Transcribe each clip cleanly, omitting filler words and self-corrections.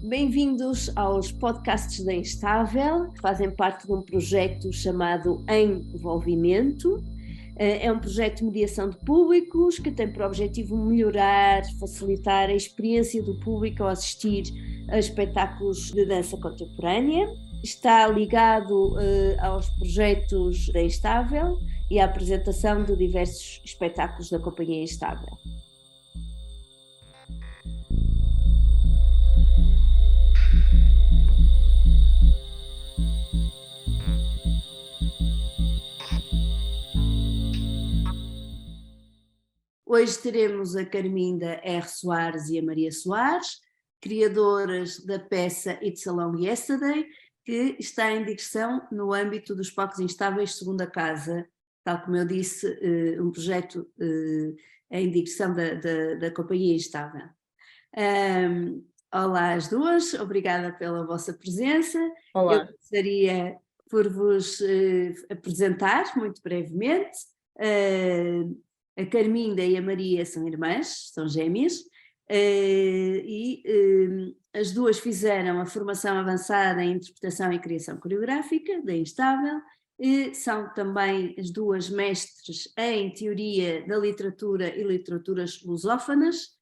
Bem-vindos aos podcasts da Instável, que fazem parte de um projeto chamado Envolvimento. É um projeto de mediação de públicos que tem por objetivo melhorar, facilitar a experiência do público ao assistir a espetáculos de dança contemporânea. Está ligado aos projetos da Instável e à apresentação de diversos espetáculos da Companhia Instável. Hoje teremos a Carminda R. Soares e a Maria Soares, criadoras da peça It's a Long Yesterday, que está em digressão no âmbito dos Palcos Instáveis Segunda Casa, tal como eu disse, um projeto em digressão da Companhia Instável. Olá às duas, obrigada pela vossa presença. Olá. Eu gostaria por vos apresentar muito brevemente. A Carminda e a Maria são irmãs, são gêmeas, e as duas fizeram a formação avançada em interpretação e criação coreográfica da Instável, e são também as duas mestres em teoria da literatura e literaturas lusófonas,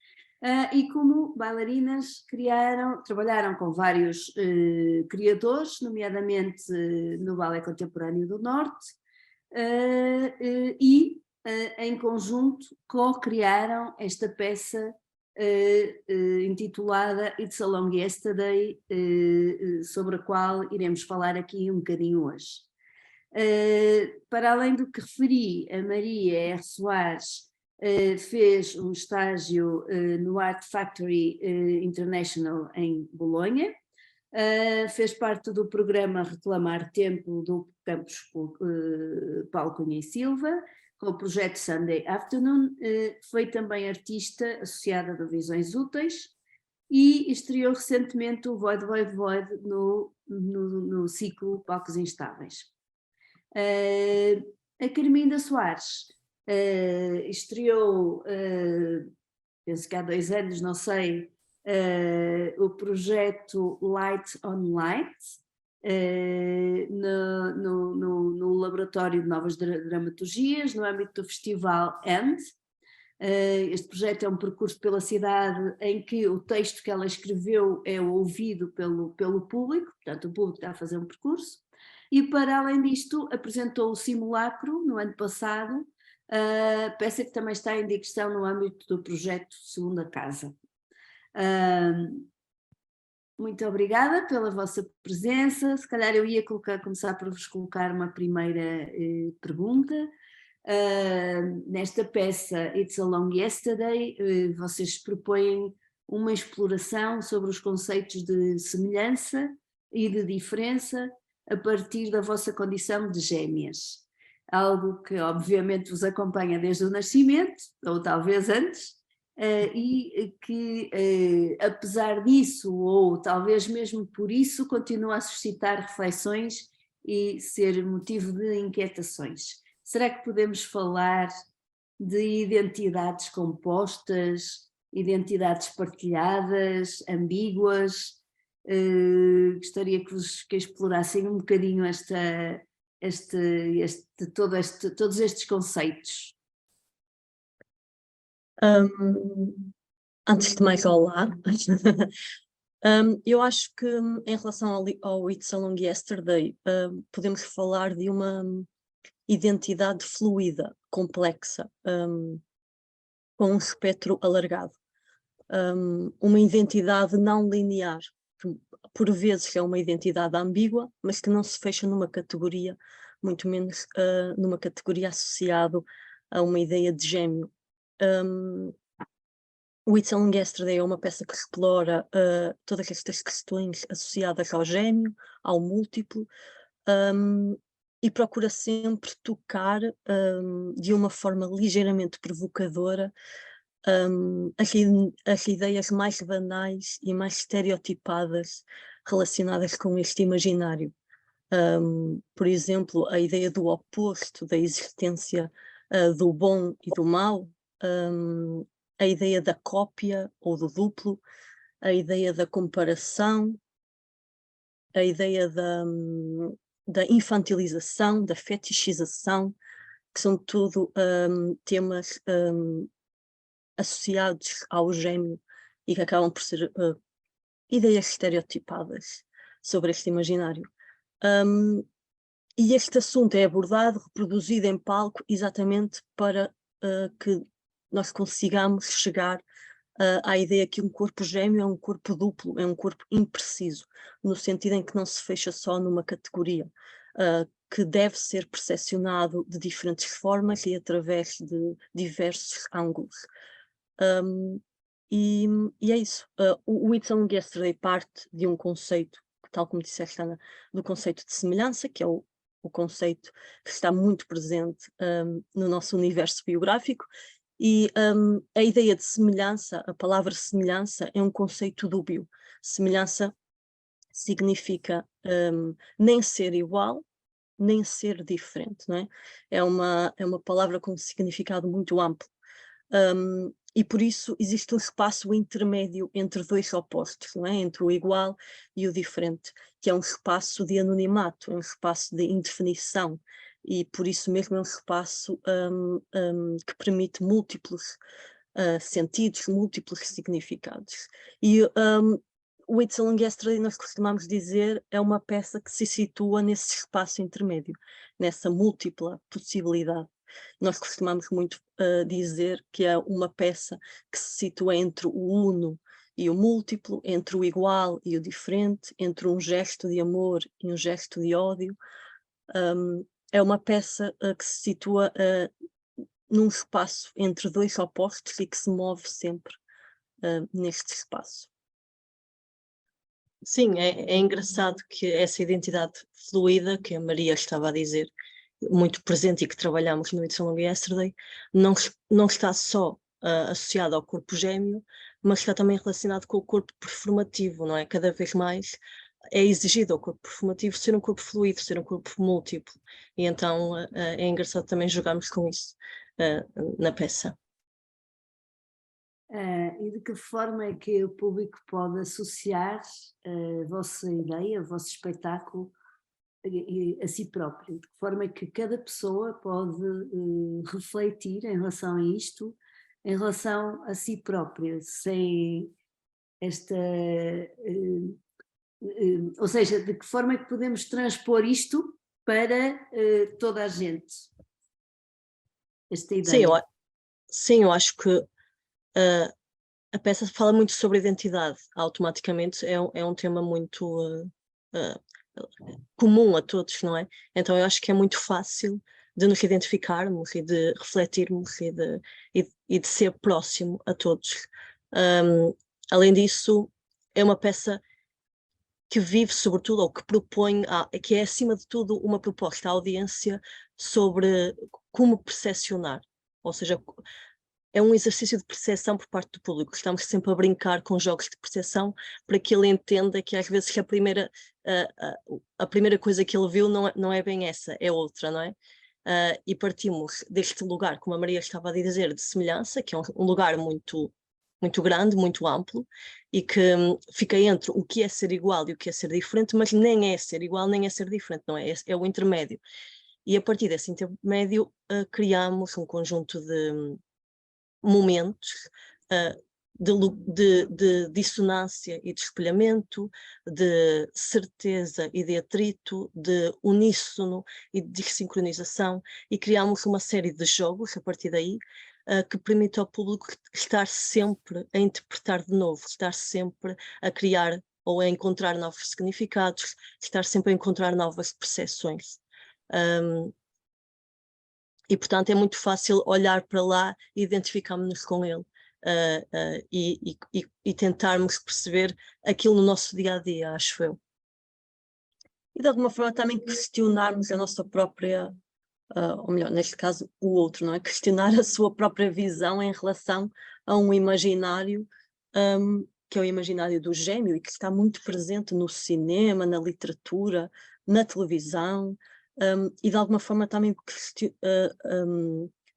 e como bailarinas trabalharam com vários criadores, nomeadamente no Ballet Contemporâneo do Norte, e em conjunto co-criaram esta peça intitulada It's a Long Yesterday, sobre a qual iremos falar aqui um bocadinho hoje. Para além do que referi, a Maria R. Soares fez um estágio no Art Factory International em Bolonha, fez parte do programa Reclamar Tempo do campus Paulo Cunha e Silva, com o projeto Sunday Afternoon. Foi também artista associada a Visões Úteis e estreou recentemente o Void no ciclo Palcos Instáveis. A Carminda Soares estreou, penso que há 2 anos, não sei, o projeto Light on Light, no Laboratório de Novas Dramaturgias, no âmbito do Festival AND. Este projeto é um percurso pela cidade em que o texto que ela escreveu é ouvido pelo público, portanto o público está a fazer um percurso, e para além disto apresentou o Simulacro no ano passado, peça que também está em digressão no âmbito do projeto Segunda Casa. Muito obrigada pela vossa presença. Se calhar eu ia começar por vos colocar uma primeira pergunta. Nesta peça It's a Long Yesterday, vocês propõem uma exploração sobre os conceitos de semelhança e de diferença a partir da vossa condição de gêmeas. Algo que obviamente vos acompanha desde o nascimento, ou talvez antes, e que apesar disso, ou talvez mesmo por isso, continua a suscitar reflexões e ser motivo de inquietações. Será que podemos falar de identidades compostas, identidades partilhadas, ambíguas? Gostaria que explorassem um bocadinho todos estes conceitos. Antes de mais, olá. Eu acho que em relação ao It's a Long Yesterday, podemos falar de uma identidade fluida, complexa, com um espectro alargado. Uma identidade não linear, que por vezes é uma identidade ambígua, mas que não se fecha numa categoria, muito menos numa categoria associada a uma ideia de gêmeo. O It's a Long Yesterday é uma peça que explora todas estas questões associadas ao gêmeo, ao múltiplo, e procura sempre tocar de uma forma ligeiramente provocadora as ideias mais banais e mais estereotipadas relacionadas com este imaginário. Por exemplo, a ideia do oposto, da existência do bom e do mau, a ideia da cópia ou do duplo, a ideia da comparação, a ideia da infantilização, da fetichização, que são tudo temas associados ao gêmeo e que acabam por ser ideias estereotipadas sobre este imaginário. E este assunto é abordado, reproduzido em palco, exatamente para que nós consigamos chegar à ideia que um corpo gêmeo é um corpo duplo, é um corpo impreciso, no sentido em que não se fecha só numa categoria, que deve ser percepcionado de diferentes formas e através de diversos ângulos. E é isso. O It's Only Yesterday parte de um conceito, tal como disseste, Ana, do conceito de semelhança, que é o conceito que está muito presente no nosso universo biográfico, e a ideia de semelhança, a palavra semelhança, é um conceito dúbio. Semelhança significa nem ser igual, nem ser diferente, não é? É uma palavra com um significado muito amplo. E por isso existe um espaço intermédio entre dois opostos, não é? Entre o igual e o diferente, que é um espaço de anonimato, é um espaço de indefinição, e por isso mesmo é um espaço que permite múltiplos sentidos, múltiplos significados. E o It's a Long Yesterday, nós costumamos dizer, é uma peça que se situa nesse espaço intermédio, nessa múltipla possibilidade. Nós costumamos muito dizer que é uma peça que se situa entre o uno e o múltiplo, entre o igual e o diferente, entre um gesto de amor e um gesto de ódio. É uma peça que se situa num espaço entre dois opostos e que se move sempre neste espaço. Sim, é engraçado que essa identidade fluida que a Maria estava a dizer, muito presente e que trabalhamos no It's a Long Yesterday, não está só associado ao corpo gêmeo, mas está também relacionado com o corpo performativo, não é? Cada vez mais é exigido ao corpo performativo ser um corpo fluido, ser um corpo múltiplo, e então é engraçado também jogarmos com isso na peça. E de que forma é que o público pode associar a vossa ideia, o vosso espetáculo a si próprio? De que forma é que cada pessoa pode refletir em relação a isto, em relação a si própria, sem esta... ou seja, de que forma é que podemos transpor isto para toda a gente? Esta ideia. Sim, eu acho que a peça fala muito sobre identidade, automaticamente é um tema muito comum a todos, não é? Então eu acho que é muito fácil de nos identificarmos e de refletirmos e de ser próximo a todos. Além disso, é uma peça que vive sobretudo, ou que propõe, que é acima de tudo uma proposta à audiência sobre como percepcionar, ou seja, é um exercício de percepção por parte do público. Estamos sempre a brincar com jogos de percepção para que ele entenda que às vezes a primeira coisa que ele viu não é bem essa, é outra, não é? E partimos deste lugar, como a Maria estava a dizer, de semelhança, que é um lugar muito, muito grande, muito amplo, e que fica entre o que é ser igual e o que é ser diferente, mas nem é ser igual, nem é ser diferente, não é? É o intermédio. E a partir desse intermédio criamos um conjunto de momentos de dissonância e de espelhamento, de certeza e de atrito, de uníssono e de desincronização, e criamos uma série de jogos a partir daí que permite ao público estar sempre a interpretar de novo, estar sempre a criar ou a encontrar novos significados, estar sempre a encontrar novas percepções. E, portanto, é muito fácil olhar para lá e identificarmos-nos com ele e tentarmos perceber aquilo no nosso dia-a-dia, acho eu. E, de alguma forma, também questionarmos a nossa própria, ou melhor, neste caso, o outro, não é? Questionar a sua própria visão em relação a um imaginário que é o imaginário do gêmeo e que está muito presente no cinema, na literatura, na televisão, e de alguma forma também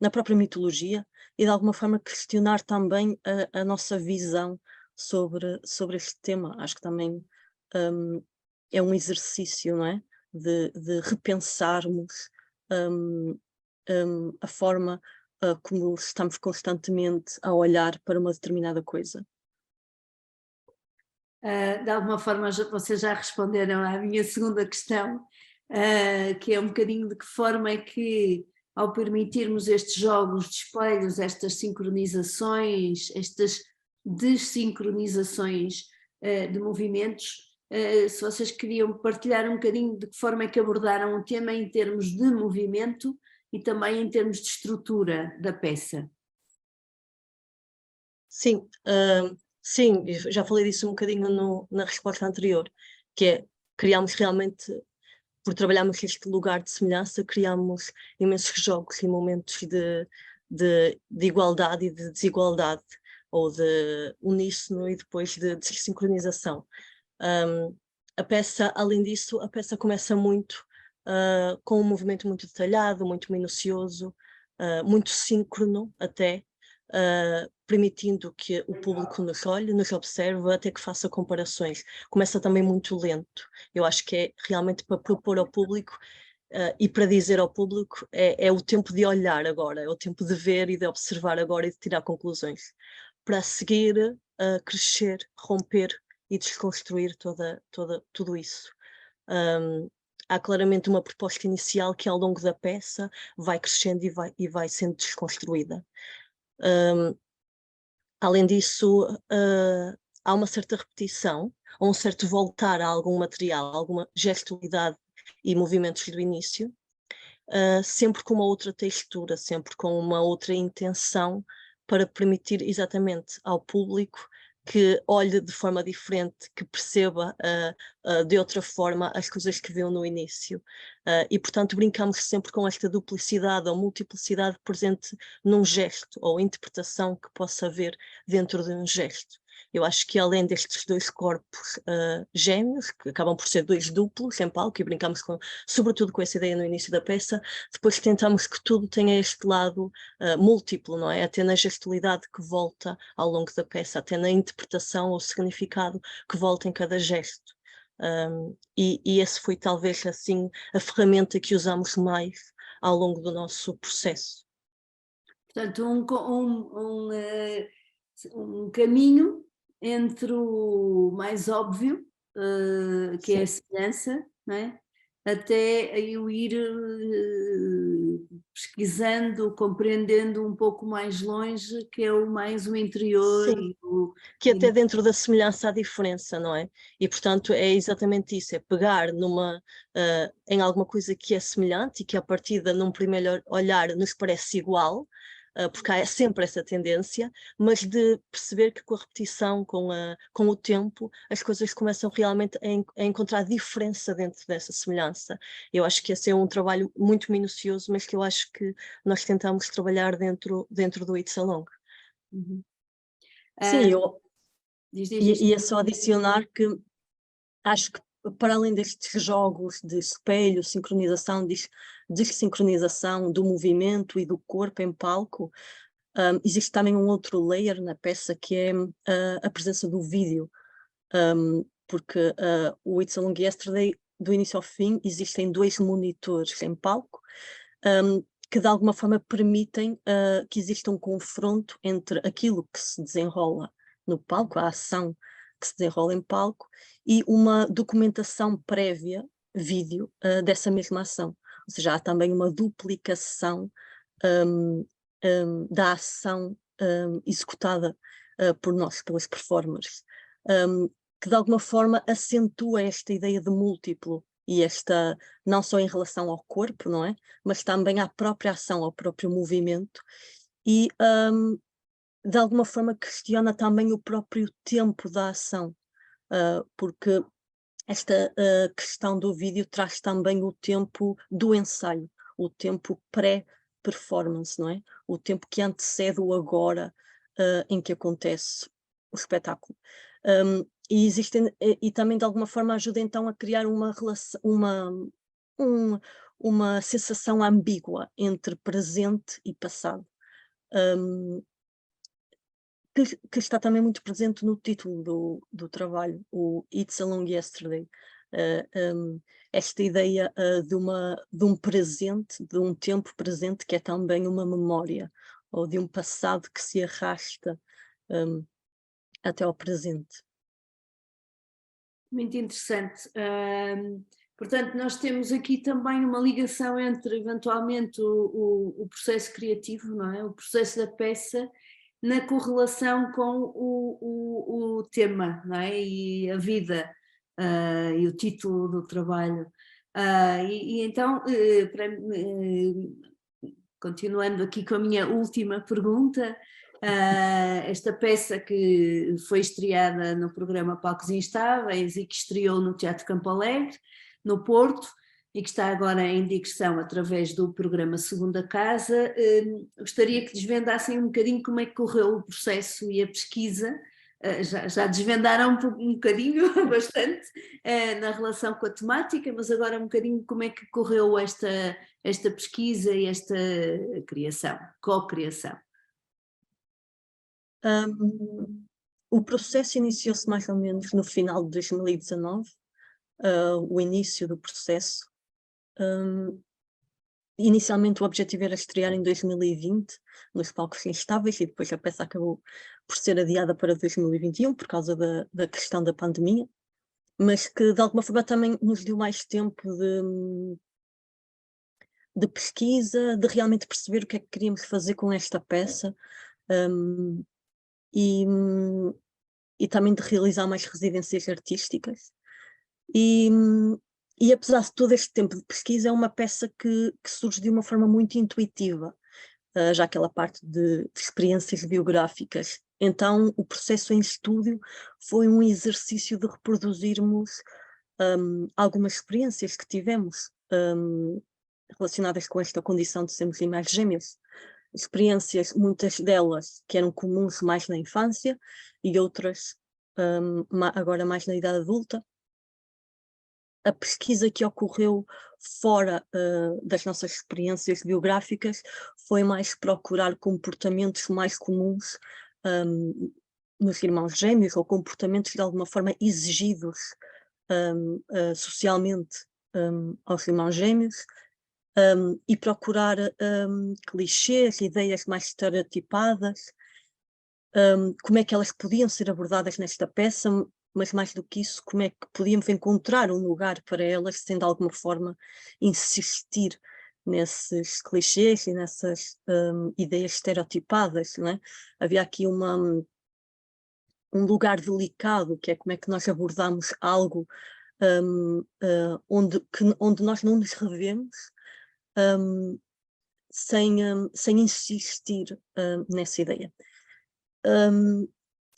na própria mitologia, e de alguma forma questionar também a nossa visão sobre este tema. Acho que também é um exercício, não é? De repensarmos a forma como estamos constantemente a olhar para uma determinada coisa. De alguma forma vocês já responderam à minha segunda questão, que é um bocadinho de que forma é que, ao permitirmos estes jogos de espelhos, estas sincronizações, estas desincronizações de movimentos, se vocês queriam partilhar um bocadinho de que forma é que abordaram o tema em termos de movimento e também em termos de estrutura da peça. Sim, sim, eu já falei disso um bocadinho na resposta anterior, que é, criámos realmente, por trabalharmos este lugar de semelhança, criámos imensos jogos e momentos de igualdade e de desigualdade, ou de uníssono e depois de desincronização. A peça, além disso, a peça começa muito com um movimento muito detalhado, muito minucioso, muito síncrono até, permitindo que o público nos olhe, nos observe, até que faça comparações. Começa também muito lento. Eu acho que é realmente para propor ao público e para dizer ao público, é o tempo de olhar agora, é o tempo de ver e de observar agora e de tirar conclusões. Para seguir, crescer, romper e desconstruir tudo isso. Há claramente uma proposta inicial que ao longo da peça vai crescendo e vai sendo desconstruída. Além disso, há uma certa repetição, ou um certo voltar a algum material, alguma gestualidade e movimentos do início, sempre com uma outra textura, sempre com uma outra intenção, para permitir exatamente ao público que olhe de forma diferente, que perceba de outra forma as coisas que viu no início. E, portanto, brincamos sempre com esta duplicidade ou multiplicidade presente num gesto ou interpretação que possa haver dentro de um gesto. Eu acho que além destes dois corpos gêmeos, que acabam por ser dois duplos em palco, e brincamos sobretudo com essa ideia no início da peça, depois tentamos que tudo tenha este lado múltiplo, não é? Até na gestualidade que volta ao longo da peça, até na interpretação ou significado que volta em cada gesto. E esse foi talvez assim a ferramenta que usamos mais ao longo do nosso processo. Portanto, um caminho entre o mais óbvio, que é a semelhança, não é? Até eu ir pesquisando, compreendendo um pouco mais longe, que é mais o interior. Sim, que até dentro da semelhança há diferença, não é? E portanto é exatamente isso, é pegar em alguma coisa que é semelhante e que a partida num primeiro olhar nos parece igual, porque há sempre essa tendência, mas de perceber que com a repetição, com o tempo, as coisas começam realmente a encontrar diferença dentro dessa semelhança. Eu acho que esse é um trabalho muito minucioso, mas que eu acho que nós tentamos trabalhar dentro do It's Along. Uhum. Sim, diz. ia só adicionar que acho que para além destes jogos de espelho, sincronização, desincronização do movimento e do corpo em palco, existe também um outro layer na peça que é a presença do vídeo, porque o It's a Long Yesterday, do início ao fim, existem 2 monitores em palco, que de alguma forma permitem que exista um confronto entre aquilo que se desenrola no palco, a ação que se desenrola em palco, e uma documentação prévia, vídeo, dessa mesma ação. Ou seja, há também uma duplicação da ação executada por nós, pelas performers, que de alguma forma acentua esta ideia de múltiplo e esta, não só em relação ao corpo, não é? Mas também à própria ação, ao próprio movimento, e de alguma forma questiona também o próprio tempo da ação, porque esta questão do vídeo traz também o tempo do ensaio, o tempo pré-performance, não é? O tempo que antecede o agora em que acontece o espetáculo. E existem, e também de alguma forma ajuda então a criar uma relação, uma sensação ambígua entre presente e passado. que está também muito presente no título do trabalho, o It's a Long Yesterday. Esta ideia de um presente, de um tempo presente que é também uma memória, ou de um passado que se arrasta até ao presente. Muito interessante. Portanto, nós temos aqui também uma ligação entre, eventualmente, o processo criativo, não é? O processo da peça, na correlação com o tema, não é? E a vida, e o título do trabalho. E então, continuando aqui com a minha última pergunta, esta peça que foi estreada no programa Palcos Instáveis e que estreou no Teatro Campo Alegre, no Porto, e que está agora em digressão através do programa Segunda Casa, gostaria que desvendassem um bocadinho como é que correu o processo e a pesquisa. Já desvendaram um bocadinho, bastante, na relação com a temática, mas agora um bocadinho como é que correu esta pesquisa e esta criação, co-criação. O processo iniciou-se mais ou menos no final de 2019, o início do processo. Inicialmente o objetivo era estrear em 2020, nos Palcos Instáveis, e depois a peça acabou por ser adiada para 2021 por causa da questão da pandemia, mas que de alguma forma também nos deu mais tempo de pesquisa, de realmente perceber o que é que queríamos fazer com esta peça, e também de realizar mais residências artísticas. E apesar de todo este tempo de pesquisa, é uma peça que surge de uma forma muito intuitiva, já aquela parte de experiências biográficas. Então o processo em estúdio foi um exercício de reproduzirmos algumas experiências que tivemos relacionadas com esta condição de sermos irmãos gêmeos. Experiências, muitas delas que eram comuns mais na infância e outras agora mais na idade adulta. A pesquisa que ocorreu fora das nossas experiências biográficas foi mais procurar comportamentos mais comuns nos irmãos gêmeos, ou comportamentos de alguma forma exigidos socialmente aos irmãos gêmeos, e procurar clichês, ideias mais estereotipadas, como é que elas podiam ser abordadas nesta peça, mas mais do que isso, como é que podíamos encontrar um lugar para elas sem de alguma forma insistir nesses clichês e nessas ideias estereotipadas, não é? Havia aqui um lugar delicado, que é como é que nós abordamos algo onde nós não nos revemos, sem insistir nessa ideia.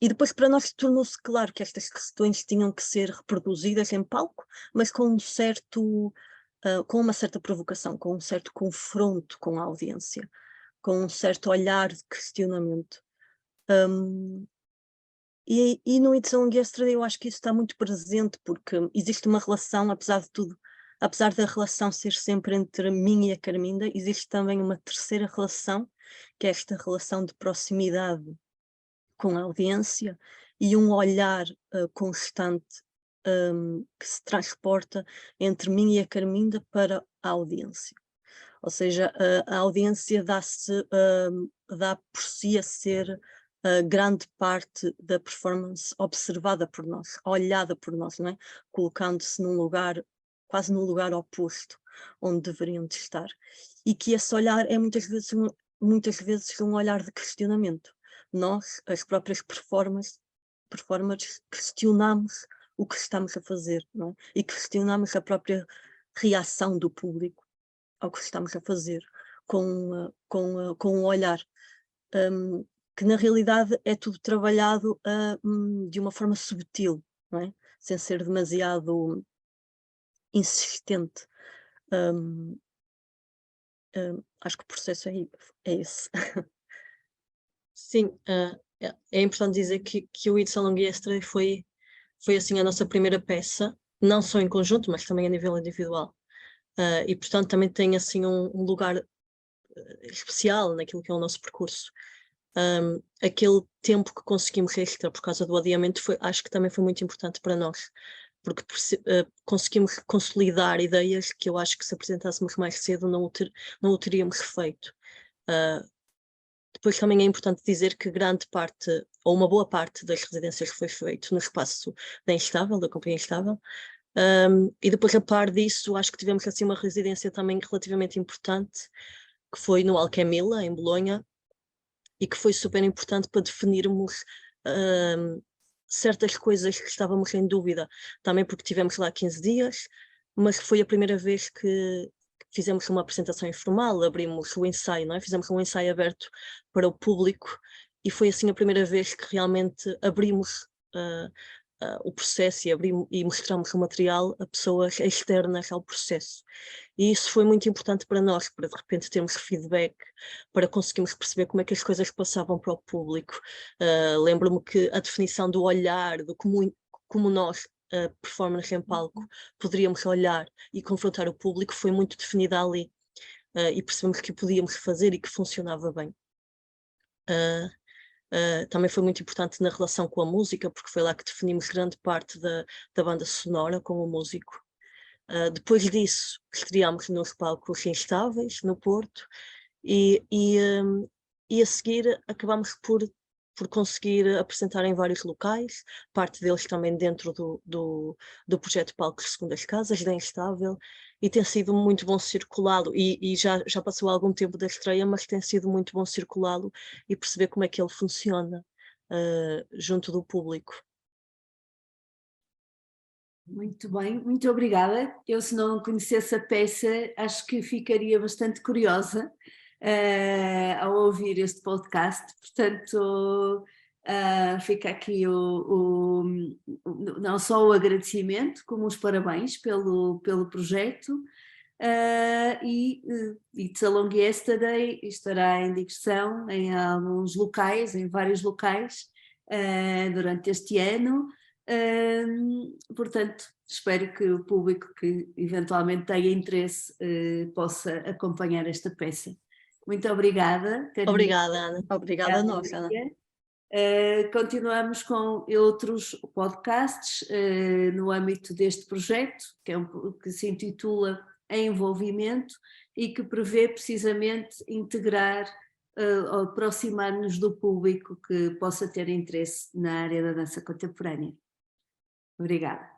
E depois para nós tornou-se claro que estas questões tinham que ser reproduzidas em palco, mas com com uma certa provocação, com um certo confronto com a audiência, com um certo olhar de questionamento. E no It's a Long Yesterday eu acho que isso está muito presente, porque existe uma relação, apesar de tudo, apesar da relação ser sempre entre mim e a Carminda, existe também uma terceira relação, que é esta relação de proximidade com a audiência e um olhar constante que se transporta entre mim e a Carminda para a audiência. Ou seja, a audiência dá por si a ser grande parte da performance observada por nós, olhada por nós, não é? Colocando-se num lugar, quase no lugar oposto, onde deveriam de estar. E que esse olhar é muitas vezes um olhar de questionamento. Nós, as próprias performers, questionamos o que estamos a fazer, não é? E questionamos a própria reação do público ao que estamos a fazer, com um olhar, que na realidade é tudo trabalhado de uma forma subtil, não é? Sem ser demasiado insistente. Acho que o processo é esse. Sim, é importante dizer que o It's a Long Yesterday foi assim a nossa primeira peça, não só em conjunto, mas também a nível individual. E portanto também tem assim um lugar especial naquilo que é o nosso percurso. aquele tempo que conseguimos extra por causa do adiamento acho que também foi muito importante para nós, porque conseguimos consolidar ideias que eu acho que se apresentássemos mais cedo não o teríamos feito. Depois também é importante dizer que grande parte, ou uma boa parte das residências foi feito no espaço da Instável, da Companhia Instável, e depois a par disso acho que tivemos assim uma residência também relativamente importante, que foi no Alchemilla, em Bolonha, e que foi super importante para definirmos certas coisas que estávamos em dúvida, também porque tivemos lá 15 dias, mas foi a primeira vez que fizemos uma apresentação informal, abrimos o ensaio, não é? Fizemos um ensaio aberto para o público e foi assim a primeira vez que realmente abrimos o processo e mostramos o material a pessoas externas ao processo. E isso foi muito importante para nós, para de repente termos feedback, para conseguirmos perceber como é que as coisas passavam para o público. Lembro-me que a definição do olhar, do como nós, performers em palco, poderíamos olhar e confrontar o público foi muito definida ali. E percebemos que o podíamos fazer e que funcionava bem. Também foi muito importante na relação com a música, porque foi lá que definimos grande parte da banda sonora com o músico. Depois disso, estreámos nos palcos Instáveis, no Porto, e a seguir acabámos por conseguir apresentar em vários locais, parte deles também dentro do projeto Palcos Segundas Casas, da Instável, e tem sido muito bom circulá-lo, e já passou algum tempo da estreia, mas tem sido muito bom circulá-lo e perceber como é que ele funciona junto do público. Muito bem, muito obrigada. Eu, se não conhecesse a peça, acho que ficaria bastante curiosa ao ouvir este podcast, portanto fica aqui não só o agradecimento, como os parabéns pelo projeto, e It's a Long Yesterday estará em digressão em alguns locais, em vários locais, durante este ano. Portanto, espero que o público que eventualmente tenha interesse possa acompanhar esta peça. Muito obrigada, Carina. Obrigada, Ana. Obrigada a nós, Ana. Continuamos com outros podcasts no âmbito deste projeto, que se intitula Envolvimento e que prevê precisamente integrar, aproximar-nos do público que possa ter interesse na área da dança contemporânea. Obrigada.